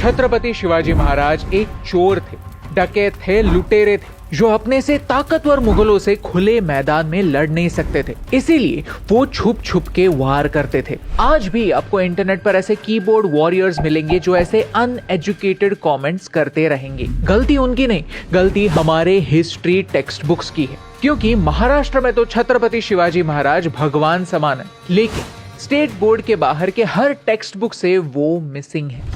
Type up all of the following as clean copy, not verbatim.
छत्रपति शिवाजी महाराज एक चोर थे, डकैत थे, लुटेरे थे, जो अपने से ताकतवर मुगलों से खुले मैदान में लड़ नहीं सकते थे। इसीलिए वो छुप छुप के वार करते थे। आज भी आपको इंटरनेट पर ऐसे कीबोर्ड वॉरियर्स मिलेंगे जो ऐसे अनएजुकेटेड कमेंट्स करते रहेंगे। गलती उनकी नहीं, गलती हमारे हिस्ट्री टेक्स्ट बुक्स की है, क्योंकि महाराष्ट्र में तो छत्रपति शिवाजी महाराज भगवान समान है, लेकिन स्टेट बोर्ड के बाहर के हर टेक्स्ट बुक से वो मिसिंग है।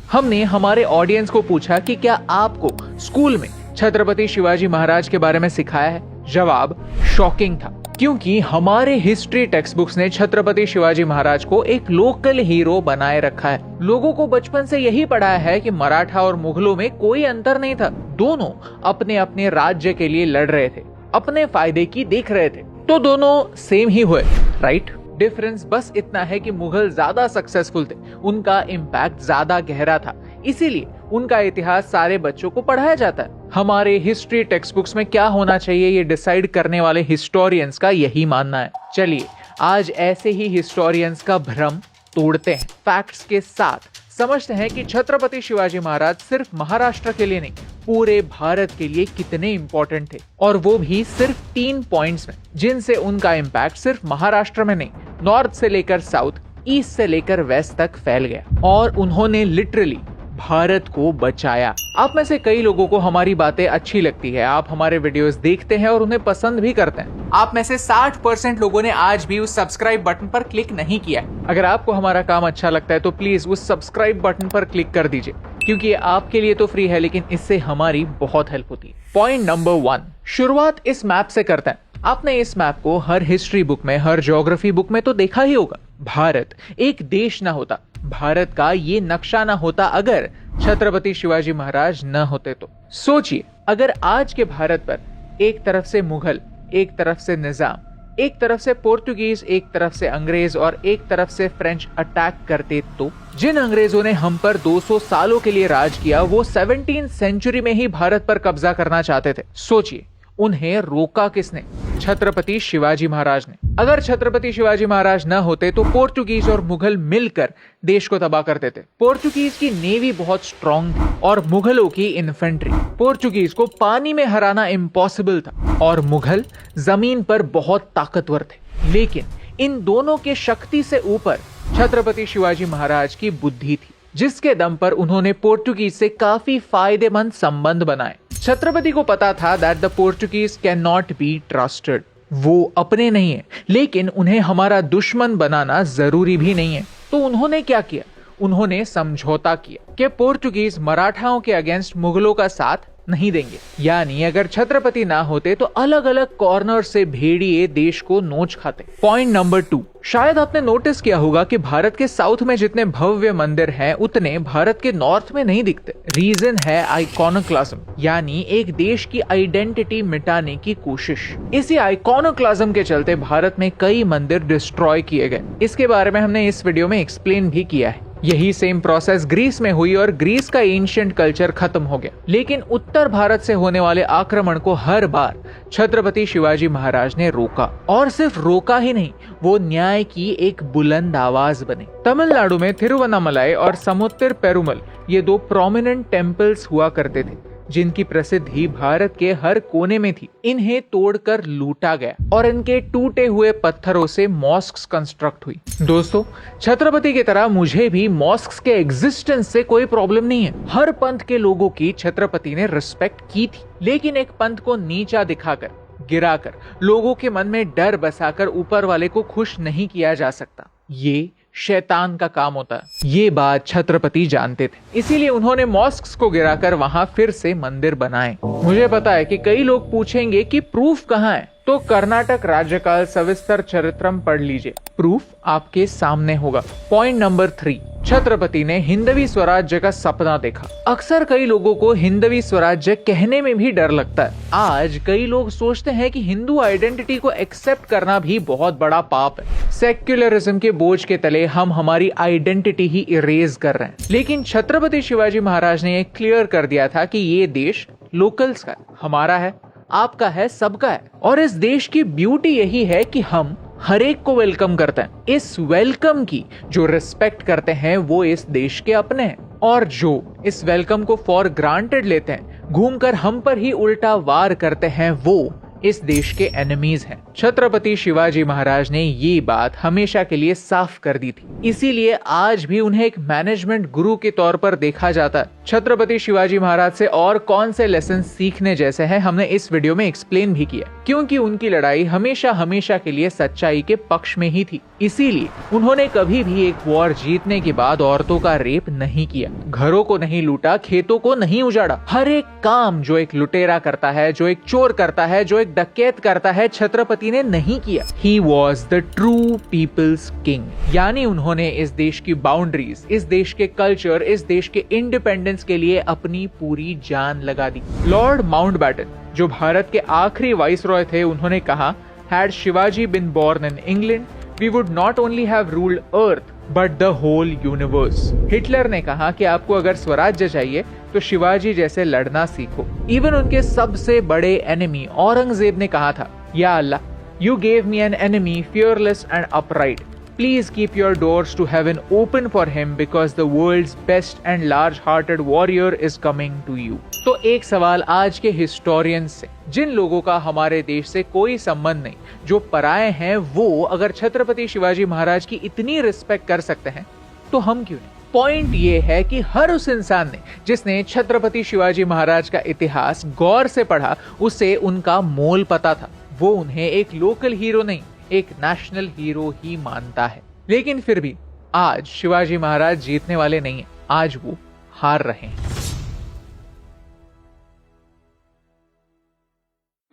हमने हमारे ऑडियंस को पूछा कि क्या आपको स्कूल में छत्रपति शिवाजी महाराज के बारे में सिखाया है? जवाब शॉकिंग था, क्योंकि हमारे हिस्ट्री टेक्स्ट बुक्स ने छत्रपति शिवाजी महाराज को एक लोकल हीरो बनाए रखा है। लोगों को बचपन से यही पढ़ाया है कि मराठा और मुगलों में कोई अंतर नहीं था, दोनों अपने अपने राज्य के लिए लड़ रहे थे, अपने फायदे की देख रहे थे, तो दोनों सेम ही हुए, राइट? डिफरेंस बस इतना है कि मुगल ज्यादा सक्सेसफुल थे, उनका इम्पैक्ट ज्यादा गहरा था, इसीलिए उनका इतिहास सारे बच्चों को पढ़ाया जाता है। हमारे हिस्ट्री टेक्स्ट बुक्स में क्या होना चाहिए ये डिसाइड करने वाले हिस्टोरियंस का यही मानना है। चलिए आज ऐसे ही हिस्टोरियंस का भ्रम तोड़ते हैं, फैक्ट्स के साथ समझते हैं कि छत्रपति शिवाजी महाराज सिर्फ महाराष्ट्र के लिए नहीं, पूरे भारत के लिए कितने इंपॉर्टेंट थे, और वो भी सिर्फ 3 पॉइंट्स में, जिनसे उनका इम्पैक्ट सिर्फ महाराष्ट्र में नहीं, नॉर्थ से लेकर साउथ, ईस्ट से लेकर वेस्ट तक फैल गया, और उन्होंने लिटरली भारत को बचाया। आप में से कई लोगों को हमारी बातें अच्छी लगती है, आप हमारे वीडियोस देखते हैं और उन्हें पसंद भी करते हैं। आप में से 60% लोगों ने आज भी उस सब्सक्राइब बटन पर क्लिक नहीं किया है। अगर आपको हमारा काम अच्छा लगता है तो प्लीज उस सब्सक्राइब बटन पर क्लिक कर दीजिए, क्योंकि आपके लिए तो फ्री है, लेकिन इससे हमारी बहुत हेल्प होती है। पॉइंट नंबर 1, शुरुआत इस मैप से करते हैं। आपने इस मैप को हर हिस्ट्री बुक में, हर ज्योग्राफी बुक में तो देखा ही होगा। भारत एक देश ना होता, भारत का ये नक्शा ना होता अगर छत्रपति शिवाजी महाराज न होते तो। सोचिए, अगर आज के भारत पर एक तरफ से मुगल, एक तरफ से निजाम, एक तरफ से पोर्तुगीज, एक तरफ से अंग्रेज और एक तरफ से फ्रेंच अटैक करते तो। जिन अंग्रेजों ने हम पर 200 सालों के लिए राज किया, वो 17th सेंचुरी में ही भारत पर कब्जा करना चाहते थे। सोचिए, उन्हें रोका किसने? छत्रपति शिवाजी महाराज ने। अगर छत्रपति शिवाजी महाराज न होते तो पोर्तुगीज और मुगल मिलकर देश को तबाह करते थे। पोर्तुगीज की नेवी बहुत स्ट्रांग थी और मुगलों की इन्फेंट्री। पोर्तुगीज को पानी में हराना इम्पॉसिबल था और मुगल जमीन पर बहुत ताकतवर थे, लेकिन इन दोनों के शक्ति से ऊपर छत्रपति शिवाजी महाराज की बुद्धि थी, जिसके दम पर उन्होंने पोर्तुगीज से काफी फायदेमंद संबंध बनाए। छत्रपति को पता था that the Portuguese can not be trusted. वो अपने नहीं है, लेकिन उन्हें हमारा दुश्मन बनाना जरूरी भी नहीं है। तो उन्होंने क्या किया? उन्होंने समझौता किया कि पोर्तुगीज मराठाओं के अगेंस्ट मुगलों का साथ नहीं देंगे। यानी अगर छत्रपति ना होते तो अलग अलग कॉर्नर से भेड़िए देश को नोच खाते। पॉइंट नंबर 2, शायद आपने नोटिस किया होगा कि भारत के साउथ में जितने भव्य मंदिर हैं, उतने भारत के नॉर्थ में नहीं दिखते। रीजन है आइकॉनोक्लाज्म, यानी एक देश की आइडेंटिटी मिटाने की कोशिश। इसी आइकॉनोक्लाज्म के चलते भारत में कई मंदिर डिस्ट्रॉय किए गए। इसके बारे में हमने इस वीडियो में एक्सप्लेन भी किया है। यही सेम प्रोसेस ग्रीस में हुई और ग्रीस का एंशिएंट कल्चर खत्म हो गया, लेकिन उत्तर भारत से होने वाले आक्रमण को हर बार छत्रपति शिवाजी महाराज ने रोका, और सिर्फ रोका ही नहीं, वो न्याय की एक बुलंद आवाज बने। तमिलनाडु में थिरुवन्नामलाई और समुद्र पेरुमल, ये 2 प्रोमिनेंट टेम्पल्स हुआ करते थे, जिनकी प्रसिद्धि भारत के हर कोने में थी। इन्हें तोड़कर लूटा गया और इनके टूटे हुए पत्थरों से मॉस्क्स कंस्ट्रक्ट हुई। दोस्तों, छत्रपति की तरह मुझे भी मॉस्क्स के एग्जिस्टेंस से कोई प्रॉब्लम नहीं है। हर पंथ के लोगों की छत्रपति ने रिस्पेक्ट की थी, लेकिन एक पंथ को नीचा दिखाकर, गिराकर, लोगों के मन में डर बसाकर ऊपर वाले को खुश नहीं किया जा सकता। ये शैतान का काम होता है। ये बात छत्रपति जानते थे, इसीलिए उन्होंने मॉस्क्स को गिराकर वहां फिर से मंदिर बनाए। मुझे पता है कि कई लोग पूछेंगे कि प्रूफ कहाँ है, तो कर्नाटक राज्यकाल सविस्तर चरित्रम पढ़ लीजिए, प्रूफ आपके सामने होगा। पॉइंट नंबर 3, छत्रपति ने हिंदवी स्वराज्य का सपना देखा। अक्सर कई लोगों को हिंदवी स्वराज्य कहने में भी डर लगता है। आज कई लोग सोचते हैं कि हिंदू आइडेंटिटी को एक्सेप्ट करना भी बहुत बड़ा पाप है। सेक्युलरिज्म के बोझ के तले हम हमारी आइडेंटिटी ही इरेज कर रहे हैं। लेकिन छत्रपति शिवाजी महाराज ने एक क्लियर कर दिया था कि ये देश लोकल्स का है, हमारा है, आपका है, सबका है। और इस देश की ब्यूटी यही है कि हम हर एक को वेलकम करते हैं। इस वेलकम की जो रिस्पेक्ट करते हैं वो इस देश के अपने हैं, और जो इस वेलकम को फॉर ग्रांटेड लेते हैं, घूमकर हम पर ही उल्टा वार करते हैं, वो इस देश के एनिमीज हैं। छत्रपति शिवाजी महाराज ने ये बात हमेशा के लिए साफ कर दी थी, इसीलिए आज भी उन्हें एक मैनेजमेंट गुरु के तौर पर देखा जाता है। छत्रपति शिवाजी महाराज से और कौन से लेसन सीखने जैसे हैं हमने इस वीडियो में एक्सप्लेन भी किया, क्योंकि उनकी लड़ाई हमेशा हमेशा के लिए सच्चाई के पक्ष में ही थी। इसीलिए उन्होंने कभी भी एक वॉर जीतने के बाद औरतों का रेप नहीं किया, घरों को नहीं लूटा, खेतों को नहीं उजाड़ा। हर एक काम जो एक लुटेरा करता है, जो एक चोर करता है, जो एक डकैत करता है, छत्रपति ने नहीं किया। He was the true people's king, यानी उन्होंने इस देश की बाउंड्रीज, इस देश के कल्चर, इस देश के इंडिपेंडेंस के लिए अपनी पूरी जान लगा दी। लॉर्ड माउंटबैटन, जो भारत के आखिरी वाइसरॉय थे, उन्होंने कहा, Had Shivaji been born in England, we would not only have ruled earth but the whole universe. Hitler ने कहा कि आपको अगर स्वराज्य चाहिए तो शिवाजी जैसे लड़ना सीखो। इवन उनके सबसे बड़े एनिमी औरंगजेब ने कहा था, या अल्लाह, you gave me an enemy fearless and upright. Please keep your doors to heaven open for him because the world's best and large-hearted warrior is coming to you. तो एक सवाल आज के हिस्टोरियंस से, जिन लोगों का हमारे देश से कोई संबंध नहीं, जो पराये हैं, वो अगर छत्रपति शिवाजी महाराज की इतनी रिस्पेक्ट कर सकते हैं तो हम क्यों नहीं? पॉइंट ये है कि हर उस इंसान ने जिसने छत्रपति शिवाजी महाराज का इतिहास गौर से पढ़ा, उसे उनका मोल पता था। वो उन्हें एक लोकल हीरो नहीं, एक नेशनल हीरो ही मानता है। लेकिन फिर भी आज शिवाजी महाराज जीतने वाले नहीं हैं, आज वो हार रहे हैं।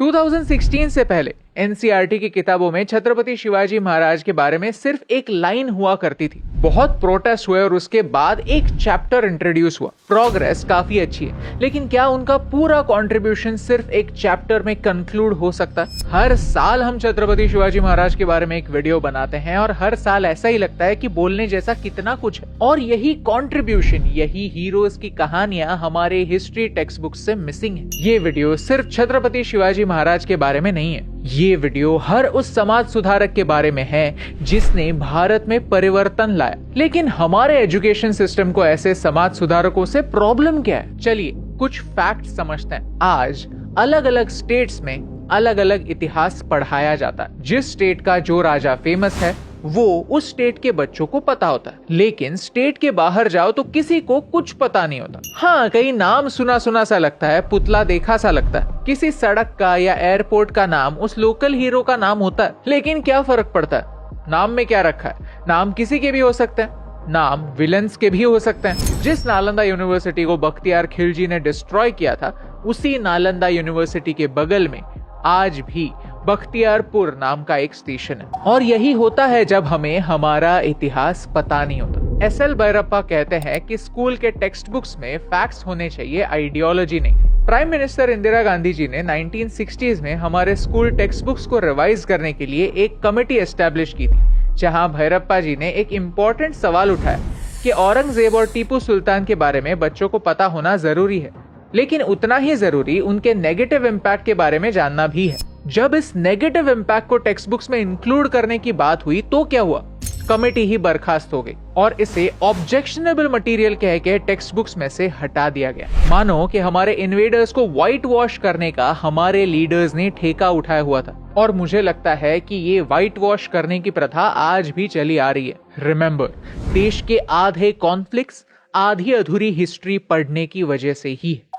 2016 से पहले एनसीईआरटी की किताबों में छत्रपति शिवाजी महाराज के बारे में सिर्फ एक लाइन हुआ करती थी। बहुत प्रोटेस्ट हुए और उसके बाद एक चैप्टर इंट्रोड्यूस हुआ। प्रोग्रेस काफी अच्छी है, लेकिन क्या उनका पूरा कंट्रीब्यूशन सिर्फ एक चैप्टर में कंक्लूड हो सकता है? हर साल हम छत्रपति शिवाजी महाराज के बारे में एक वीडियो बनाते हैं और हर साल ऐसा ही लगता है कि बोलने जैसा कितना कुछ है, और यही कंट्रीब्यूशन, यही हीरोज की कहानियां हमारे हिस्ट्री टेक्स्ट बुक से मिसिंग है। ये वीडियो सिर्फ छत्रपति शिवाजी महाराज के बारे में नहीं है, ये वीडियो हर उस समाज सुधारक के बारे में है जिसने भारत में परिवर्तन लाया। लेकिन हमारे एजुकेशन सिस्टम को ऐसे समाज सुधारकों से प्रॉब्लम क्या है? चलिए कुछ फैक्ट समझते हैं। आज अलग अलग स्टेट्स में अलग अलग इतिहास पढ़ाया जाता है। जिस स्टेट का जो राजा फेमस है वो उस स्टेट के बच्चों को पता होता है, लेकिन स्टेट के बाहर जाओ तो किसी को कुछ पता नहीं होता। हाँ, कई नाम सुना सुना सा लगता है, पुतला देखा सा लगता है। किसी सड़क का या एयरपोर्ट का नाम उस लोकल हीरो का नाम होता है, लेकिन क्या फर्क पड़ता है? नाम में क्या रखा है? नाम किसी के भी हो सकते हैं, नाम विलन्स के भी हो सकते हैं। जिस नालंदा यूनिवर्सिटी को बख्तियार खिलजी ने डिस्ट्रॉय किया था, उसी नालंदा यूनिवर्सिटी के बगल में आज भी बख्तियारपुर नाम का एक स्टेशन है। और यही होता है जब हमें हमारा इतिहास पता नहीं होता। एसएल भैरप्पा कहते हैं कि स्कूल के टेक्स्ट बुक्स में फैक्ट्स होने चाहिए, आइडियोलॉजी नहीं। प्राइम मिनिस्टर इंदिरा गांधी जी ने 1960s में हमारे स्कूल टेक्स्ट बुक्स को रिवाइज करने के लिए एक कमेटी एस्टैब्लिश की थी, जहां भैरप्पा जी ने एक इम्पोर्टेंट सवाल उठाया कि औरंगजेब और टीपू सुल्तान के बारे में बच्चों को पता होना जरूरी है, लेकिन उतना ही जरूरी उनके नेगेटिव इम्पैक्ट के बारे में जानना भी है। जब इस नेगेटिव इम्पैक्ट को टेक्स्ट बुक्स में इंक्लूड करने की बात हुई तो क्या हुआ? कमेटी ही बर्खास्त हो गई और इसे ऑब्जेक्शनेबल मटेरियल कह के टेक्स्ट बुक्स में से हटा दिया गया। मानो कि हमारे इन्वेडर्स को व्हाइट वॉश करने का हमारे लीडर्स ने ठेका उठाया हुआ था, और मुझे लगता है कि ये व्हाइट वॉश करने की प्रथा आज भी चली आ रही है। रिमेंबर, देश के आधे कॉन्फ्लिक्ट्स आधी अधूरी हिस्ट्री पढ़ने की वजह से ही है।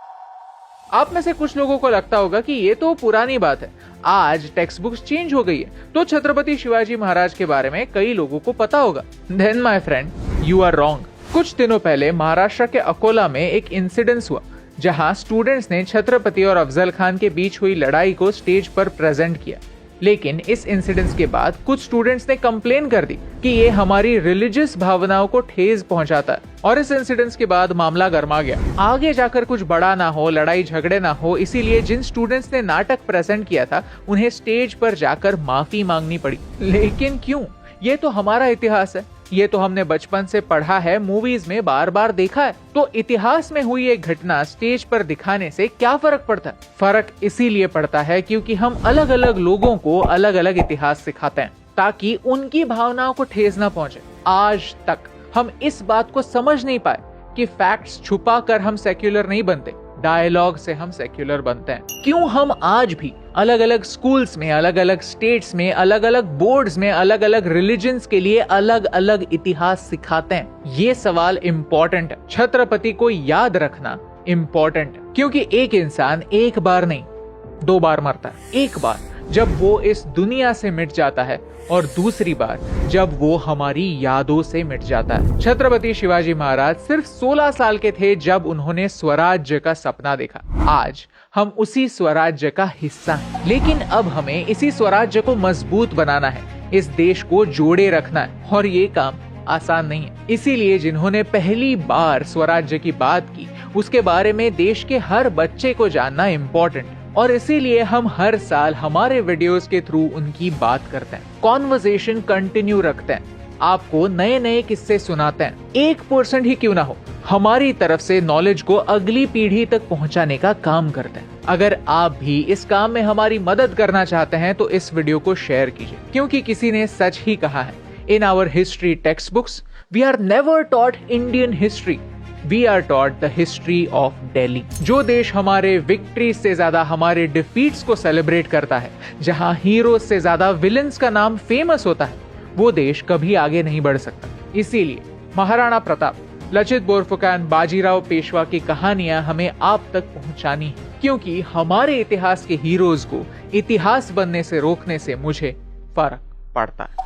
आप में से कुछ लोगों को लगता होगा कि ये तो पुरानी बात है, आज टेक्स्ट बुक्स चेंज हो गई है, तो छत्रपति शिवाजी महाराज के बारे में कई लोगों को पता होगा। Then my friend, you are wrong. कुछ दिनों पहले महाराष्ट्र के अकोला में एक इंसिडेंस हुआ, जहां स्टूडेंट्स ने छत्रपति और अफजल खान के बीच हुई लड़ाई को स्टेज पर प्रेजेंट किया। लेकिन इस इंसिडेंस के बाद कुछ स्टूडेंट्स ने कंप्लेन कर दी कि ये हमारी रिलीजियस भावनाओं को ठेस पहुंचाता है, और इस इंसिडेंस के बाद मामला गर्मा गया। आगे जाकर कुछ बड़ा ना हो, लड़ाई झगड़े ना हो, इसीलिए जिन स्टूडेंट्स ने नाटक प्रेजेंट किया था उन्हें स्टेज पर जाकर माफी मांगनी पड़ी। लेकिन क्यों? ये तो हमारा इतिहास है, ये तो हमने बचपन से पढ़ा है, मूवीज में बार बार देखा है। तो इतिहास में हुई एक घटना स्टेज पर दिखाने से क्या फर्क पड़ता है? फर्क इसीलिए पड़ता है क्योंकि हम अलग अलग लोगों को अलग अलग इतिहास सिखाते हैं। ताकि उनकी भावनाओं को ठेस ना पहुंचे। आज तक हम इस बात को समझ नहीं पाए कि फैक्ट्स छुपा कर हम सेक्युलर नहीं बनते, डायलॉग से हम सेक्युलर बनते हैं। क्यों हम आज भी अलग अलग स्कूल्स में, अलग अलग स्टेट्स में, अलग अलग बोर्ड्स में, अलग अलग रिलीजन्स के लिए अलग अलग इतिहास सिखाते हैं? ये सवाल इम्पोर्टेंट है। छत्रपति को याद रखना इम्पोर्टेंट है, क्योंकि एक इंसान एक बार नहीं 2 बार मरता है। एक बार जब वो इस दुनिया से मिट जाता है और दूसरी बार जब वो हमारी यादों से मिट जाता है। छत्रपति शिवाजी महाराज सिर्फ 16 साल के थे जब उन्होंने स्वराज्य का सपना देखा। आज हम उसी स्वराज्य का हिस्सा हैं, लेकिन अब हमें इसी स्वराज्य को मजबूत बनाना है, इस देश को जोड़े रखना है, और ये काम आसान नहीं है। इसीलिए जिन्होंने पहली बार स्वराज्य की बात की, उसके बारे में देश के हर बच्चे को जानना इम्पोर्टेंट है, और इसीलिए हम हर साल हमारे वीडियोस के थ्रू उनकी बात करते हैं, कॉन्वर्सेशन कंटिन्यू रखते हैं, आपको नए नए किस्से सुनाते हैं। 1% ही क्यों ना हो, हमारी तरफ से नॉलेज को अगली पीढ़ी तक पहुंचाने का काम करते हैं। अगर आप भी इस काम में हमारी मदद करना चाहते हैं तो इस वीडियो को शेयर कीजिए, क्योंकि किसी ने सच ही कहा है, in our history text books we are never taught Indian history, we are taught the history of Delhi. जो देश हमारे विक्ट्री से ज्यादा हमारे डिफीट्स को सेलिब्रेट करता है, जहां हीरोज से ज्यादा विलन्स का नाम फेमस होता है, वो देश कभी आगे नहीं बढ़ सकता। इसीलिए महाराणा प्रताप, लचित बोरफुकन, बाजीराव पेशवा की कहानियां हमें आप तक पहुंचानी है, क्योंकि हमारे इतिहास के हीरोज को इतिहास बनने से रोकने से मुझे फर्क पड़ता है।